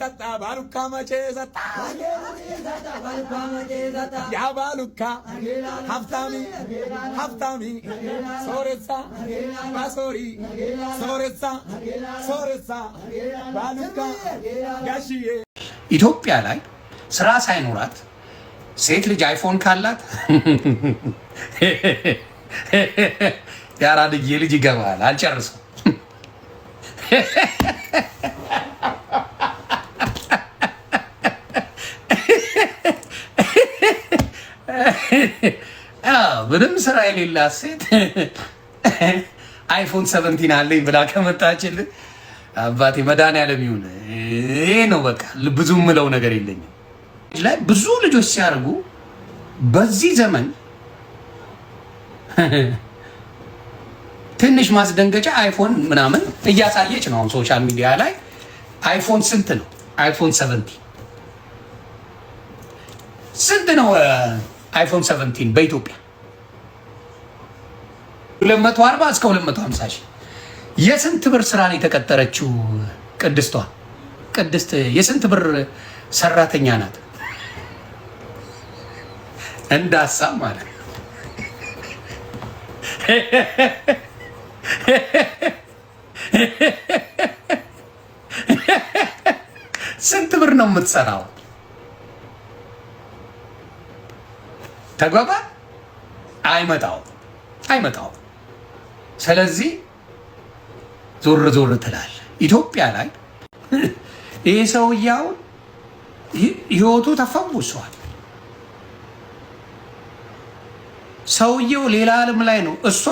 ሰጣ ባሉካ መቼ ሰጣ ያ ባሉካ ሀብታሚ ሀብታሚ ሶሬሳ ባሶሪ ሶሬሳ ሶሬሳ ባሉካ ጋሽዬ ኢትዮጵያ ላይ ስራ ሳይኖራት ሴት ልጅ አይፎን ካላት ያራድዬ ልጅ ይገባል። አልጨርሰው ምንም ስራ የሌላት ሴት አይፎን 17 አለኝ ብላ ከመጣችልህ አባቴ መድኃኒዓለም ይሁን። ይሄ ነው በቃ። ብዙ ምለው ነገር የለኝም። ላይ ብዙ ልጆች ሲያርጉ በዚህ ዘመን ትንሽ ማስደንገጫ አይፎን ምናምን እያሳየች ነው ሶሻል ሚዲያ ላይ። አይፎን ስንት ነው? አይፎን 17 ስንት ነው? አይፎን 17 በኢትዮጵያ 240 እስከ 250 ሺህ። የስንት ብር ስራ ነው የተቀጠረችው? ቅድስት የስንት ብር ሰራተኛ ናት? እንዳሳብ ማለት ስንት ብር ነው የምትሰራው? ተግባባ? አይመጣውም። ስለዚህ ዞር ዞር ትላለህ። ኢትዮጵያ ላይ ይሄ ሰውዬው ህይወቱ ተፈውሷል። ሰውዬው ሌላ ዓለም ላይ ነው። እሷ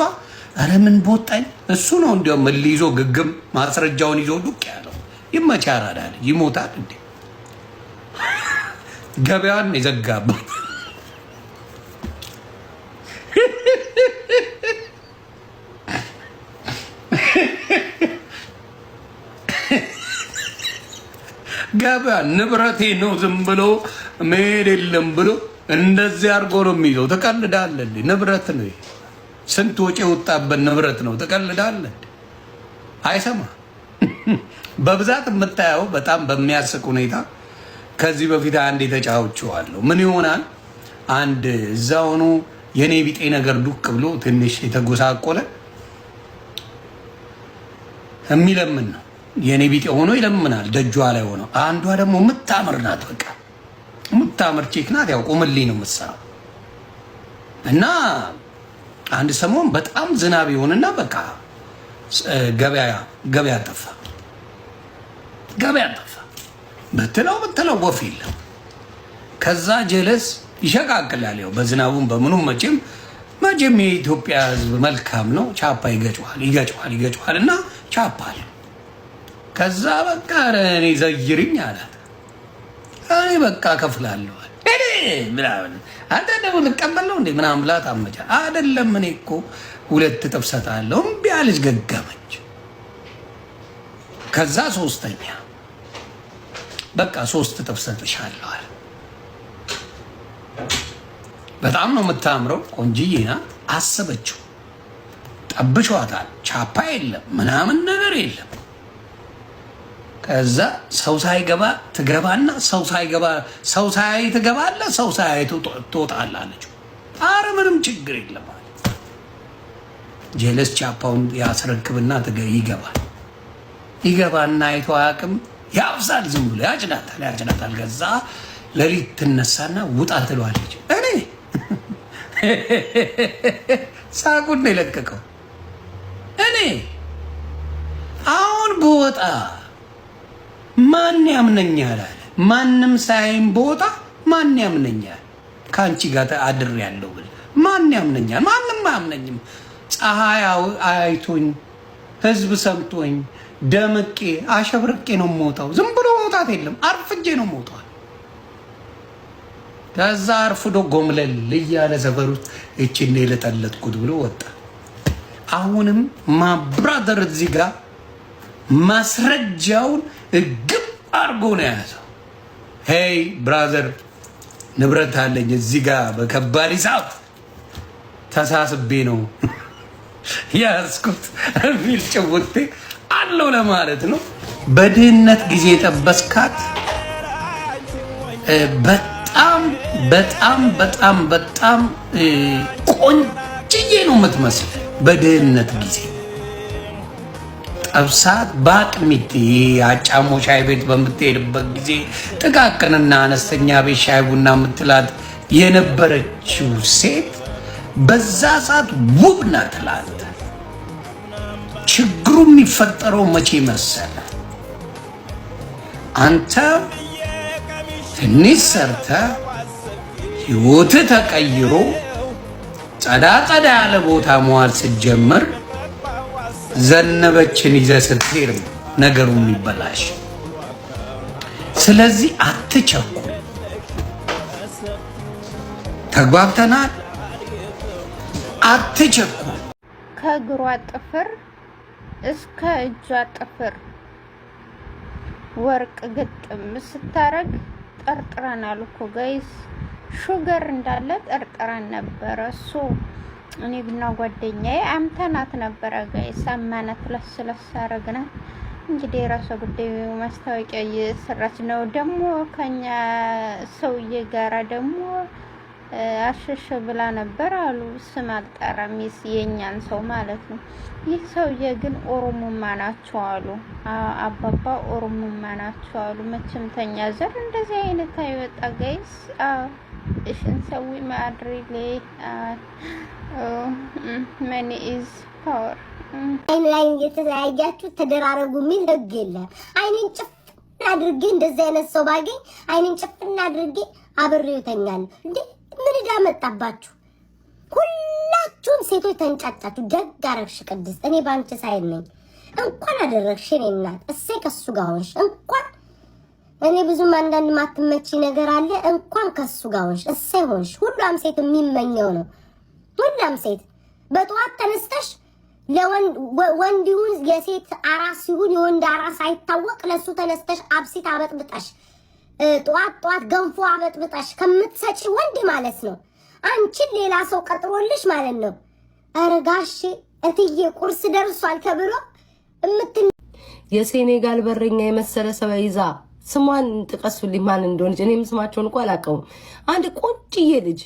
ኧረ ምን ቦጣኝ። እሱ ነው እንዲያውም ይዞ ግግም ማስረጃውን ይዞ ዱቅ ያለው። ይመቻራዳል። ይሞታል እንዴ? ገበያን የዘጋበት ገበያ ንብረቴ ነው ዝም ብሎ መሄድ የለም ብሎ እንደዚህ አድርጎ ነው የሚይዘው። ትቀልዳለህ እንዴ? ንብረት ነው። ስንት ወጪ የወጣበት ንብረት ነው። ትቀልዳለህ እንዴ? አይሰማ። በብዛት የምታየው በጣም በሚያስቅ ሁኔታ ከዚህ በፊት አንድ የተጫውቼዋለሁ። ምን ይሆናል? አንድ እዛ ሆኖ የኔ ቢጤ ነገር ዱቅ ብሎ ትንሽ የተጎሳቆለ የሚለምን ነው። የኔ ቢጤ ሆኖ ይለምናል ደጇ ላይ ሆኖ። አንዷ ደግሞ የምታምር ናት። በቃ የምታምር ቼክ ናት። ያው ቁምልኝ ነው የምትሰራው። እና አንድ ሰሞን በጣም ዝናብ ይሆንና በቃ ገበያ ጠፋ። ብትለው ወፍ የለም። ከዛ ጀለስ ይሸቃቅላል። ያው በዝናቡም በምኑም መቼም የኢትዮጵያ ሕዝብ መልካም ነው። ቻፓ ይገጨዋል እና ቻፓ አለ። ከዛ በቃ እኔ ዘይርኝ አላት። እኔ በቃ ከፍላለሁ ምናምን። አንተ ደግሞ ልቀበለው እንዴ ምናምን ብላ ታመጫ። አይደለም እኔ እኮ 2 እጥፍ እሰጥሃለሁ። እምቢ አለች፣ ገገመች። ከዛ 3ኛ በቃ 3 እጥፍ እሰጥሻለሁ አለ። በጣም ነው የምታምረው፣ ቆንጅዬ ናት። አሰበችው፣ ጠብቿታል። ቻፓ የለም ምናምን ነገር የለም። ከዛ ሰው ሳይገባ ትገባና ሰው ሳይ ትገባለህ፣ ሰው ሳይ ትወጣለህ አለችው። ኧረ ምንም ችግር የለም አለ። ጀለስ ቻፓውን ያስረክብና ይገባና አይቶ አያውቅም። ያብዛል፣ ዝም ብሎ ያጭናታል። ከዛ ሌሊት ትነሳና ውጣ ትለዋለች። እኔ ሳቁን ነው የለቀቀው። እኔ አሁን በወጣ ማን ያምነኛል አለ። ማንም ሳይም በወጣ ማን ያምነኛል? ከአንቺ ጋር አድሬያለሁ ብል ማን ያምነኛል? ማንም አያምነኝም። ፀሐይ አይቶኝ ህዝብ ሰምቶኝ ደምቄ አሸብርቄ ነው የምወጣው። ዝም ብሎ መውጣት የለም፣ አርፍጄ ነው የምወጣው። ከዛ አርፍዶ ጎምለል እያለ ሰፈር ውስጥ እቺን የለጠለጥኩት ብሎ ወጣ። አሁንም ማብራደር እዚህ ጋር ማስረጃውን እግብ አድርጎ ነው የያዘው። ሄይ ብራዘር ንብረት አለኝ እዚህ ጋር በከባድ ሂሳብ ተሳስቤ ነው ያዝኩት የሚል ጭውቴ አለው ለማለት ነው። በድህነት ጊዜ የጠበስካት በጣም በጣም በጣም በጣም ቆንጅዬ ነው የምትመስል። በድህነት ጊዜ ጠብሳት በአጥሚት አጫሞ ሻይ ቤት በምትሄድበት ጊዜ ጥቃቅንና አነስተኛ ቤት ሻይ ቡና የምትላት የነበረችው ሴት በዛ ሰዓት ውብ ናት ትላለህ። ችግሩ የሚፈጠረው መቼ መሰለ? አንተ ትንሽ ሰርተህ ህይወትህ ተቀይሮ ጸዳ ጸዳ ያለ ቦታ መዋል ስትጀምር ዘነበችን ይዘህ ስትሄድ ነገሩ የሚበላሽ። ስለዚህ አትቸኩል። ተግባብተናል? አትቸኩል። ከእግሯ ጥፍር እስከ እጇ ጥፍር ወርቅ ግጥም ስታረግ ጠርጥረናል እኮ ጋይስ። ሹገር እንዳለ ጠርጥረን ነበረ። እሱ እኔ ግና ጓደኛዬ አምተናት ነበረ ጋይስ። አማናት ለስለስ አረግናት። እንግዲህ የራሷ ጉዳይ ማስታወቂያ እየሰራች ነው። ደግሞ ከኛ ሰውዬ ጋራ ደግሞ አሸሸ ብላ ነበር አሉ። ስም አልጠራም፣ የኛን ሰው ማለት ነው። ይህ ሰውዬ ግን ኦሮሞማ ናቸው አሉ። አባባ ኦሮሞማ ናቸው አሉ። መቼም ተኛ ዘር እንደዚህ አይነት አይወጣ ጋይስ። እሽን ሰው ማድሪሌ መኒ ኢዝ ፓወር። አይን ላይ እየተያያችሁ ተደራረጉ የሚል ህግ የለም። አይኔን ጭፍን አድርጌ እንደዚህ አይነት ሰው ባገኝ አይኔን ጭፍን አድርጌ አብሬው ተኛለሁ እንዴ? ምን እንዳመጣባችሁ ሁላችሁም ሴቶች ተንጫጫችሁ። ደግ አረግሽ ቅድስት፣ እኔ ባንቺ ሳይል ነኝ። እንኳን አደረግሽ እኔ እናት። እሰይ ከሱ ጋር ሆንሽ። እንኳን እኔ ብዙም አንዳንድ ማትመቺ ነገር አለ። እንኳን ከሱ ጋር ሆንሽ፣ እሰይ ሆንሽ። ሁሉም ሴት የሚመኘው ነው። ሁሉም ሴት በጠዋት ተነስተሽ ለወንድ ይሁን የሴት አራስ ይሁን የወንድ አራስ አይታወቅ ለሱ ተነስተሽ አብሲት አበጥብጣሽ ጠዋት ገንፎ አበጥብጣሽ ከምትሰጪ ወንድ ማለት ነው አንቺን ሌላ ሰው ቀጥሮልሽ ማለት ነው። ኧረ ጋሼ እትዬ ቁርስ ደርሷል ተብሎ የሴኔጋል በረኛ የመሰለ ሰው ይዛ ስሟን ጥቀሱልኝ ማን እንደሆነች። እኔም ስማቸውን እንኳን አላውቀውም። አንድ ቆንጅዬ ልጅ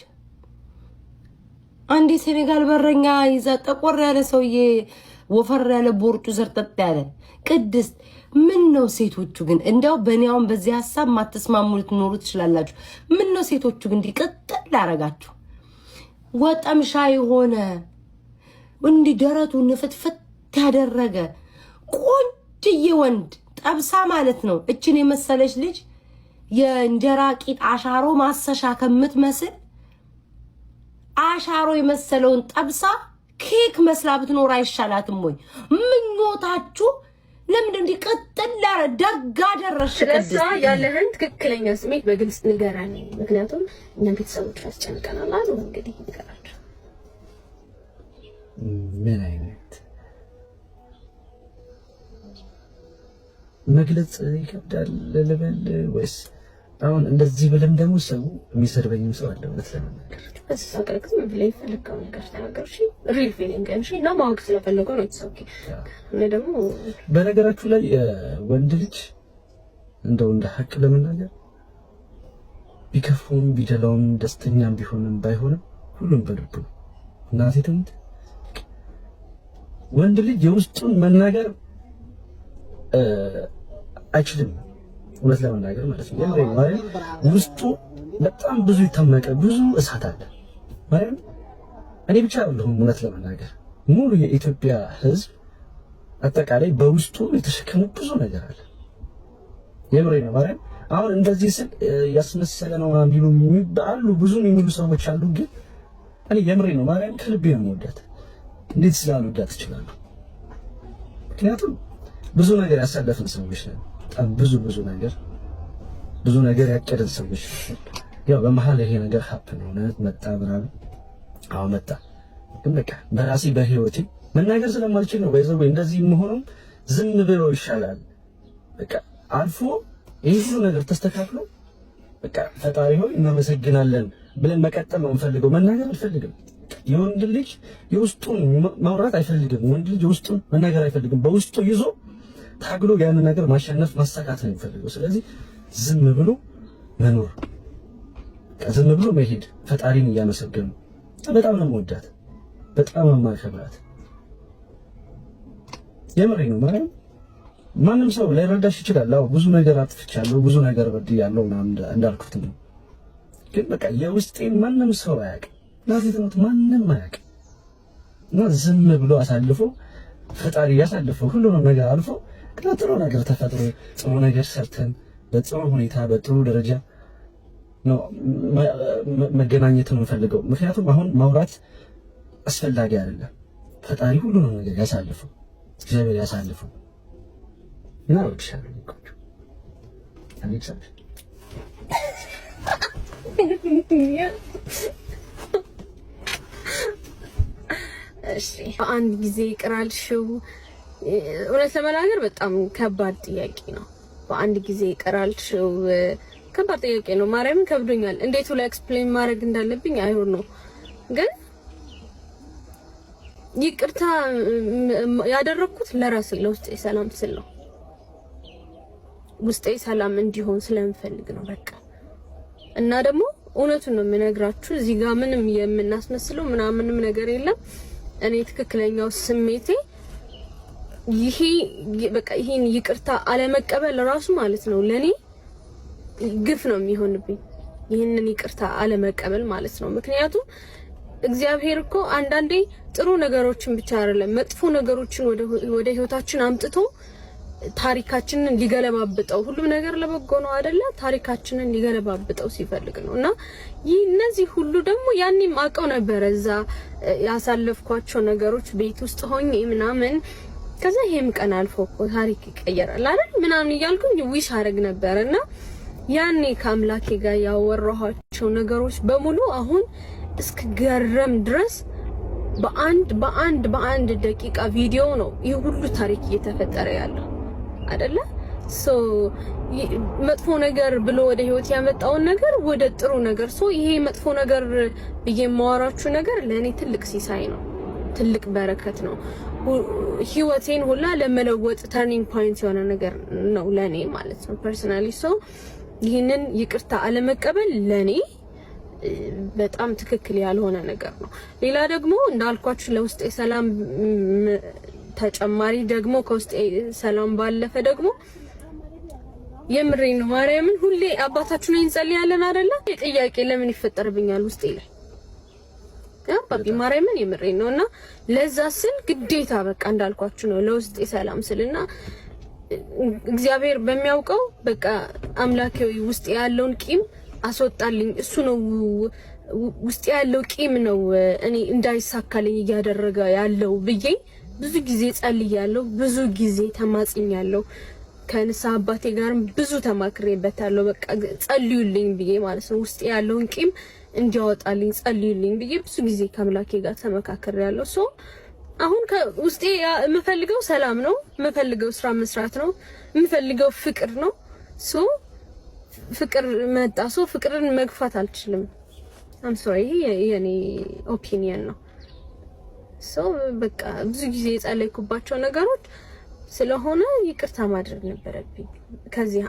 አንድ የሴኔጋል በረኛ ይዛ ጠቆር ያለ ሰውዬ ወፈር ያለ ቦርጩ ዘርጠጥ ያለ ቅድስት። ምን ነው ሴቶቹ ግን እንደው በእኔያውን በዚህ ሐሳብ ማተስማሙ ልትኖሩ ትችላላችሁ። ምን ነው ሴቶቹ ግን እንዲቀጥል አረጋችሁ? ወጠምሻ የሆነ እንዲ ደረቱ ንፍትፍት ያደረገ ቆንጅዬ ወንድ ጠብሳ ማለት ነው። እችን የመሰለች ልጅ የእንጀራ ቂጥ አሻሮ ማሰሻ ከምትመስል አሻሮ የመሰለውን ጠብሳ ኬክ መስላ ብትኖር አይሻላትም ወይ? ምኞታችሁ ለምን እንዲቀጥል ደጋ ደረሽ? ስለዛ ያለህን ትክክለኛ ስሜት በግልጽ ንገራኝ። ምክንያቱም እኛ ቤተሰቦች አስጨንቀናል አሉ። እንግዲህ ንገራቸው። ምን አይነት መግለጽ ይከብዳል ልበል ወይስ አሁን እንደዚህ ብለም ደግሞ ሰው የሚሰርበኝም ሰው አለ። እውነት ለመናገር በዚህ ሰዓት ምን ብለህ የፈለከው ነገር ተናገር። እሺ ሪል ፊሊንግ እንሺ እና ማወቅ ስለፈለገው ነው። ተሰኪ እኔ ደግሞ በነገራችሁ ላይ ወንድ ልጅ እንደው እንደ ሀቅ ለመናገር ቢከፉም ቢደላውም ደስተኛም ቢሆንም ባይሆንም ሁሉም በልቡ ነው። እናቴ ትምት ወንድ ልጅ የውስጡን መናገር አይችልም። እውነት ለመናገር ማለት ነው ማለት ውስጡ በጣም ብዙ ይተመቀ ብዙ እሳት አለ ማለት እኔ ብቻ አይደለሁም። እውነት ለመናገር ሙሉ የኢትዮጵያ ሕዝብ አጠቃላይ በውስጡ የተሸከመ ብዙ ነገር አለ። የምሬ ነው ማለት አሁን እንደዚህ ስል ያስመሰለ ነው የሚሉ አሉ፣ ብዙ የሚሉ ሰዎች አሉ። ግን እኔ የምሬ ነው ማለት ከልቤ ነው የምወዳት። እንዴት ስላልወዳት እችላለሁ? ምክንያቱም ብዙ ነገር ያሳለፍን ሰዎች ነን። በጣም ብዙ ነገር ያቀደን ሰዎች። ያው በመሃል ይሄ ነገር ሀፕን ሆነ መጣ ምናምን አዎ መጣ። ግን በቃ በራሴ በህይወቴ መናገር ስለማልችል ነው ባይዘው እንደዚህ መሆኑም ዝም ብሎ ይሻላል። በቃ አልፎ ይሄ ሁሉ ነገር ተስተካክሎ በቃ ፈጣሪ ሆይ እናመሰግናለን ብለን መቀጠል ነው የምፈልገው። መናገር አልፈልግም። የወንድ ልጅ የውስጡን ማውራት አይፈልግም። ወንድ ልጅ የውስጡን መናገር አይፈልግም። በውስጡ ይዞ ታግሎ ያን ነገር ማሸነፍ ማሳካት ነው የሚፈልገው። ስለዚህ ዝም ብሎ መኖር ዝም ብሎ መሄድ ፈጣሪን እያመሰገኑ በጣም ነው የምወዳት፣ በጣም ነው የማከብራት። የምሬን ነው ማለት ማንም ሰው ላይረዳሽ ይችላል። አዎ ብዙ ነገር አጥፍቻለሁ፣ ብዙ ነገር በድያለሁ ምናምን እንዳልኩት ነው። ግን በቃ የውስጤን ማንም ሰው አያውቅም፣ ናቴት ማንም አያውቅም። እና ዝም ብሎ አሳልፎ ፈጣሪ ያሳልፈው ሁሉንም ነገር አልፎ ጥሩ ነገር ተፈጥሮ ጥሩ ነገር ሰርተን በጥሩ ሁኔታ በጥሩ ደረጃ ነው መገናኘት ነው የምፈልገው። ምክንያቱም አሁን ማውራት አስፈላጊ አይደለም። ፈጣሪ ሁሉንም ነገር ያሳልፈው፣ እግዚአብሔር ያሳልፈው። እና ወጥሻለሁ እኮ አንቺ እሺ አንድ ጊዜ ይቀራልሽው። እውነት ለመናገር በጣም ከባድ ጥያቄ ነው። በአንድ ጊዜ ይቀራልሽው ከባድ ጥያቄ ነው። ማርያምን ከብዶኛል። እንዴት ሁላ ኤክስፕሌን ማድረግ እንዳለብኝ አይሆን ነው። ግን ይቅርታ ያደረኩት ለራሴ ለውስጤ ሰላም ስል ነው። ውስጤ ሰላም እንዲሆን ስለምፈልግ ነው በቃ። እና ደግሞ እውነቱን ነው የምነግራችሁ። እዚህ ጋር ምንም የምናስመስለው ምናምንም ነገር የለም። እኔ ትክክለኛው ስሜቴ ይሄ በቃ ይሄን ይቅርታ አለመቀበል ራሱ ማለት ነው ለኔ ግፍ ነው የሚሆንብኝ። ይሄንን ይቅርታ አለመቀበል ማለት ነው። ምክንያቱም እግዚአብሔር እኮ አንዳንዴ ጥሩ ነገሮችን ብቻ አይደለም መጥፎ ነገሮችን ወደ ህይወታችን አምጥቶ ታሪካችንን ሊገለባብጠው፣ ሁሉም ነገር ለበጎ ነው አይደለ? ታሪካችንን ሊገለባብጠው ሲፈልግ ነውና እነዚህ ሁሉ ደግሞ ያኔም አውቀው ነበር እዛ ያሳለፍኳቸው ነገሮች ቤት ውስጥ ሆኜ ምናምን። ከዛ ይሄም ቀን አልፎ እኮ ታሪክ ይቀየራል አይደል ምናምን እያልኩኝ ዊሽ አረግ ነበርና ያኔ ከአምላኬ ጋር ያወራኋቸው ነገሮች በሙሉ አሁን እስከገረም ድረስ በአንድ ደቂቃ ቪዲዮ ነው ይሄ ሁሉ ታሪክ እየተፈጠረ ያለው አይደለ? ሶ መጥፎ ነገር ብሎ ወደ ህይወት ያመጣውን ነገር ወደ ጥሩ ነገር ይሄ መጥፎ ነገር በየማወራችሁ ነገር ለኔ ትልቅ ሲሳይ ነው፣ ትልቅ በረከት ነው። ህይወቴን ሁላ ለመለወጥ ተርኒንግ ፖይንት የሆነ ነገር ነው ለኔ ማለት ነው ፐርሰናሊ። ሶ ይሄንን ይቅርታ አለመቀበል ለኔ በጣም ትክክል ያልሆነ ነገር ነው። ሌላ ደግሞ እንዳልኳችሁ ለውስጤ ሰላም ተጨማሪ ደግሞ ከውስጤ ሰላም ባለፈ ደግሞ የምሬን ነው ማርያምን ሁሌ አባታችሁን እንጸልያለን አይደለ? ጥያቄ ለምን ይፈጠርብኛል ውስጤ ላይ አባቢ ማርያምን የምሬን ነውና ለዛ ስል ግዴታ በቃ እንዳልኳችሁ ነው ለውስጤ ሰላም ስልና እግዚአብሔር በሚያውቀው በቃ አምላኬው ውስጤ ያለውን ቂም አስወጣልኝ። እሱ ነው ውስጥ ያለው ቂም ነው እኔ እንዳይሳካልኝ እያደረገ ያለው ብዬ ብዙ ጊዜ ጸልያለሁ፣ ብዙ ጊዜ ተማጽኛለሁ። ከንስሐ አባቴ ጋርም ብዙ ተማክሬበታለሁ። በቃ ጸልዩልኝ ብዬ ማለት ነው ውስጥ ያለውን ቂም እንዲያወጣልኝ ጸልዩልኝ ብዬ ብዙ ጊዜ ከአምላኬ ጋር ተመካክሬያለሁ። ሶ አሁን ውስጤ የምፈልገው ሰላም ነው፣ የምፈልገው ስራ መስራት ነው፣ የምፈልገው ፍቅር ነው። ሶ ፍቅር መጣ። ሶ ፍቅርን መግፋት አልችልም። አም ሶሪ የኔ ኦፒኒየን ነው። ሶ በቃ ብዙ ጊዜ የጸለይኩባቸው ነገሮች ስለሆነ ይቅርታ ማድረግ ነበረብኝ። ከዚህ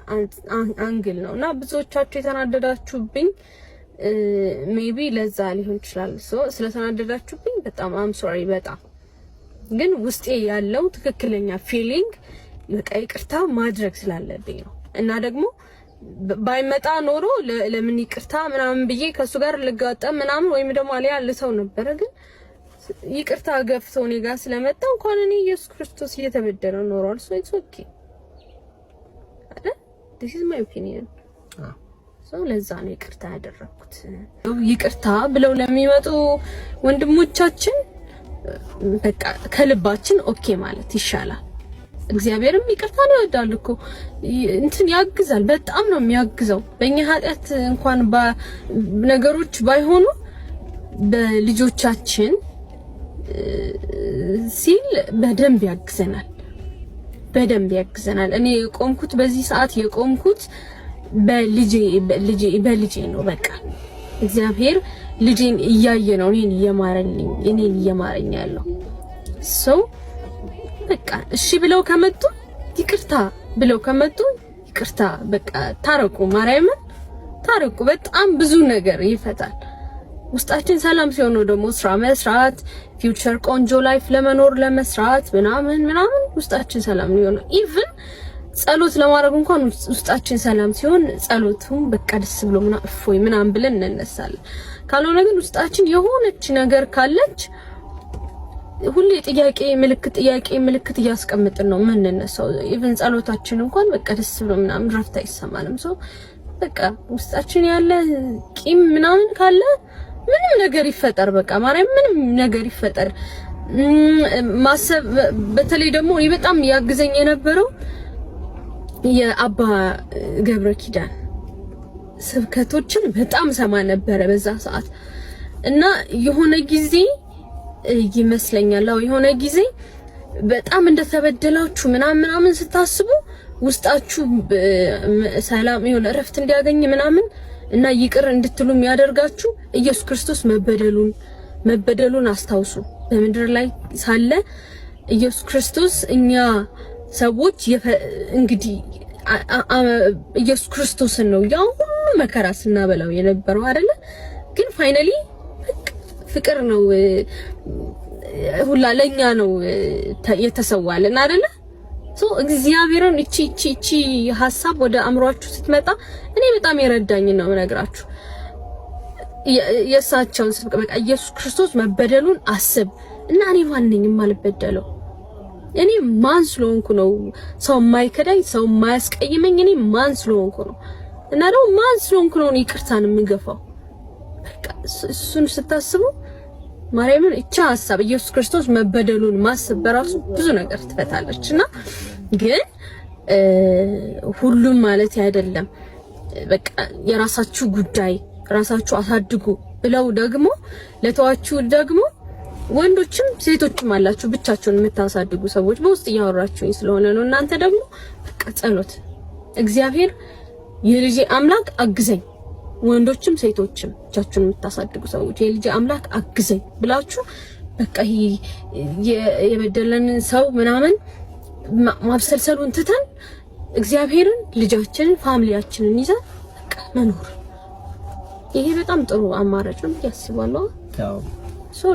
አንግል ነውና ብዙዎቻችሁ የተናደዳችሁብኝ ሜቢ ለዛ ሊሆን ይችላል። ሶ ስለተናደዳችሁብኝ በጣም አም ሶሪ በጣም ግን ውስጤ ያለው ትክክለኛ ፊሊንግ በቃ ይቅርታ ማድረግ ስላለብኝ ነው። እና ደግሞ ባይመጣ ኖሮ ለምን ይቅርታ ምናምን ብዬ ከሱ ጋር ልጋጠም ምናምን ወይም ደግሞ አሊያ ልሰው ነበር። ግን ይቅርታ ገፍቶ እኔ ጋር ስለመጣ እንኳን እኔ ኢየሱስ ክርስቶስ እየተበደለ ኖሯል። ሶ ኢትስ ኦኬ አይደል? this is my opinion። ሶ ለዛ ነው ይቅርታ ያደረኩት። ይቅርታ ብለው ለሚመጡ ወንድሞቻችን በቃ ከልባችን ኦኬ ማለት ይሻላል። እግዚአብሔርም ይቅርታን ይወዳል እኮ እንትን ያግዛል፣ በጣም ነው የሚያግዘው። በእኛ ኃጢአት እንኳን ነገሮች ባይሆኑ በልጆቻችን ሲል በደንብ ያግዘናል፣ በደንብ ያግዘናል። እኔ የቆምኩት በዚህ ሰዓት የቆምኩት በልጄ ነው። በቃ እግዚአብሔር ልጄን እያየ ነው እኔን እየማረኝ ያለው። ሰው በቃ እሺ ብለው ከመጡ ይቅርታ ብለው ከመጡ ይቅርታ በቃ ታረቁ፣ ማርያምን ታረቁ። በጣም ብዙ ነገር ይፈታል። ውስጣችን ሰላም ሲሆን ነው ደግሞ ስራ መስራት፣ ፊውቸር ቆንጆ ላይፍ ለመኖር ለመስራት ምናምን ውስጣችን ሰላም ነው። ኢቭን ጸሎት ለማድረግ እንኳን ውስጣችን ሰላም ሲሆን ጸሎቱም በቃ ደስ ብሎ እፎይ ምናምን ብለን እንነሳለን። ካልሆነ ግን ውስጣችን የሆነች ነገር ካለች ሁሌ ጥያቄ ምልክት እያስቀምጥን ነው የምንነሳው። ኢቭን ጸሎታችን እንኳን በቃ ደስ ብሎ ምናምን ረፍት አይሰማንም። በቃ ውስጣችን ያለ ቂም ምናምን ካለ ምንም ነገር ይፈጠር በቃ ማርያም ምንም ነገር ይፈጠር ማሰብ። በተለይ ደግሞ በጣም ያግዘኝ የነበረው የአባ ገብረ ኪዳን ስብከቶችን በጣም ሰማ ነበረ በዛ ሰዓት እና የሆነ ጊዜ ይመስለኛል የሆነ ጊዜ በጣም እንደተበደላችሁ ምናምን ስታስቡ ውስጣችሁ ሰላም የሆነ ረፍት እንዲያገኝ ምናምን እና ይቅር እንድትሉ የሚያደርጋችሁ ኢየሱስ ክርስቶስ መበደሉን አስታውሱ። በምድር ላይ ሳለ ኢየሱስ ክርስቶስ እኛ ሰዎች እንግዲህ ኢየሱስ ክርስቶስን ነው ያ ሁሉ መከራ ስናበላው የነበረው አይደለ? ግን ፋይናሊ ፍቅር ነው ሁላ ለኛ ነው የተሰዋልን አይደለ? እግዚአብሔርን እቺ ሐሳብ ወደ አእምሯችሁ ስትመጣ እኔ በጣም የረዳኝ ነው ነግራችሁ። የእሳቸውን ስብከት በቃ ኢየሱስ ክርስቶስ መበደሉን አስብ እና እኔ ማን ነኝ የማልበደለው? እኔ ማን ስለሆንኩ ነው ሰው የማይከዳኝ ሰው የማያስቀይመኝ? እኔ ማን ስለሆንኩ ነው እና ደግሞ ማን ስለሆንኩ ነው ይቅርታን የምገፋው? በቃ እሱን ስታስቡ ማርያምን እቺ ሐሳብ ኢየሱስ ክርስቶስ መበደሉን ማሰብ በራሱ ብዙ ነገር ትፈታለችና ግን ሁሉም ማለት አይደለም። በቃ የራሳችሁ ጉዳይ ራሳችሁ አሳድጉ ብለው ደግሞ ለተዋችሁ ደግሞ ወንዶችም ሴቶችም አላችሁ ብቻችሁን የምታሳድጉ ሰዎች በውስጥ እያወራችሁኝ ስለሆነ ነው። እናንተ ደግሞ በቃ ጸሎት እግዚአብሔር የልጄ አምላክ አግዘኝ፣ ወንዶችም ሴቶችም ብቻችሁን የምታሳድጉ ሰዎች የልጄ አምላክ አግዘኝ ብላችሁ በቃ የበደለንን ሰው ምናምን ማብሰልሰሉን ትተን እግዚአብሔርን ልጃችንን ፋሚሊያችንን ይዘን በቃ መኖር ይሄ በጣም ጥሩ አማራጭ ነው ያስባለሁ።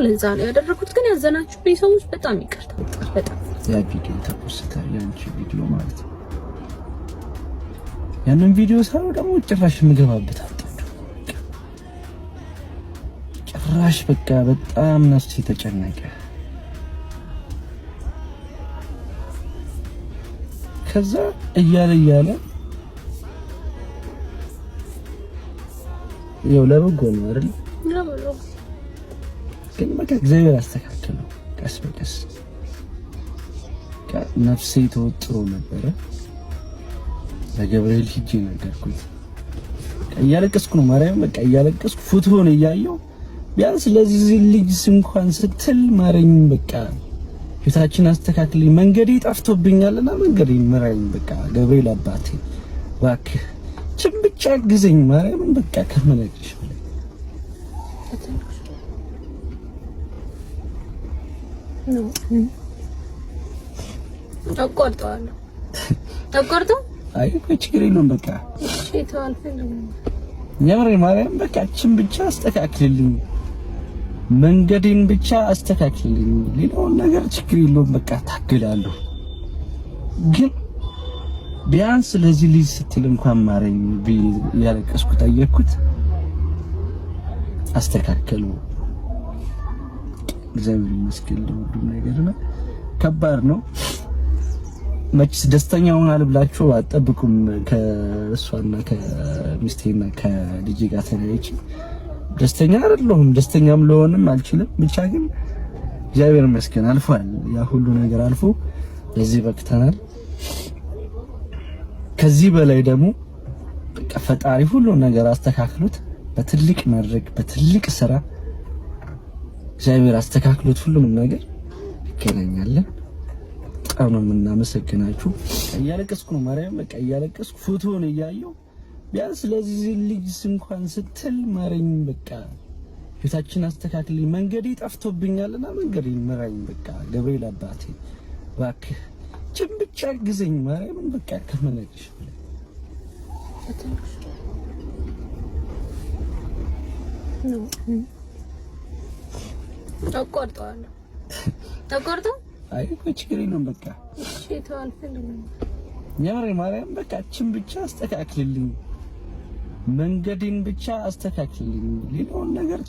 ለዛ ነው ያደረኩት። ግን ያዘናችሁብኝ ሰዎች በጣም ይቅርታ። በጣም ያ ቪዲዮ ተፖስተ ያንቺ ቪዲዮ ማለት ነው። ያንን ቪዲዮ ሳይሆን ደግሞ ጭራሽ የምገባበት አጣሁ። ጭራሽ በቃ በጣም ነፍሴ ተጨነቀ። ከዛ እያለ ያው ለበጎ ነው አይደል? ግን በቃ እግዚአብሔር አስተካከለው ቀስ በቀስ። ነፍሴ ተወጥሮ ነበረ። ለገብርኤል ሂጂ ነገርኩት። እያለቀስኩ ነው ማርያም፣ በቃ እያለቀስኩ ፎቶውን እያየሁ ቢያንስ ለዚህ ልጅ እንኳን ስትል ማረኝ፣ በቃ ቤታችን አስተካክልኝ፣ መንገዴ ጠፍቶብኛልና መንገዴ ምራኝ፣ በቃ ገብርኤል አባቴ እባክህ ችን ብቻ ግዘኝ ማርያም፣ በቃ ከመነግርሽ በላይ ተቆርጦ አይ ችግር የለውም በቃ የምሬ ማርያም፣ በቃ ችን ብቻ አስተካክልልኝ፣ መንገዴን ብቻ አስተካክልልኝ፣ ሌላውን ነገር ችግር የለውም በቃ ታግላለሁ። ግን ቢያንስ ለዚህ ልጅ ስትል እንኳን ማረኝ ያለቀስኩ ጠየቅኩት፣ አስተካከሉ። እግዚአብሔር ይመስገን ለሁሉም ነገር ነው። ከባድ ነው መችስ ደስተኛ ሆናል ብላችሁ አጠብቁም። ከእሷና ከሚስቴና ከልጄ ጋር ተለያይቼ ደስተኛ አይደለሁም፣ ደስተኛም ለሆንም አልችልም። ብቻ ግን እግዚአብሔር ይመስገን አልፏል። ያ ሁሉ ነገር አልፎ ለዚህ በቅተናል። ከዚህ በላይ ደግሞ በቃ ፈጣሪ ሁሉ ነገር አስተካክሎት በትልቅ መድረክ በትልቅ ስራ እግዚአብሔር አስተካክሎት ሁሉም ነገር ይገናኛለን። በጣም ነው የምናመሰግናችሁ። እያለቀስኩ ነው ማርያም፣ በቃ እያለቀስኩ ፎቶውን እያየሁ ቢያንስ ለዚህ ልጅ እንኳን ስትል ማረኝ፣ በቃ ቤታችን አስተካክልኝ፣ መንገዴ ጠፍቶብኛልና መንገዴ ምራኝ፣ በቃ ገብርኤል አባቴ እባክህ ችን ብቻ ግዘኝ ማርያም፣ በቃ ከመነግርሽ በላይ አቋርጠዋለሁ። ተቆርጠው አይ ቆይ ችግር የለውም በቃ እሺ ተዋልፈልኝ የምሬ ማርያም በቃ እችን ብቻ አስተካክልልኝ መንገዴን ብቻ አስተካክልልኝ ሌላውን ነገር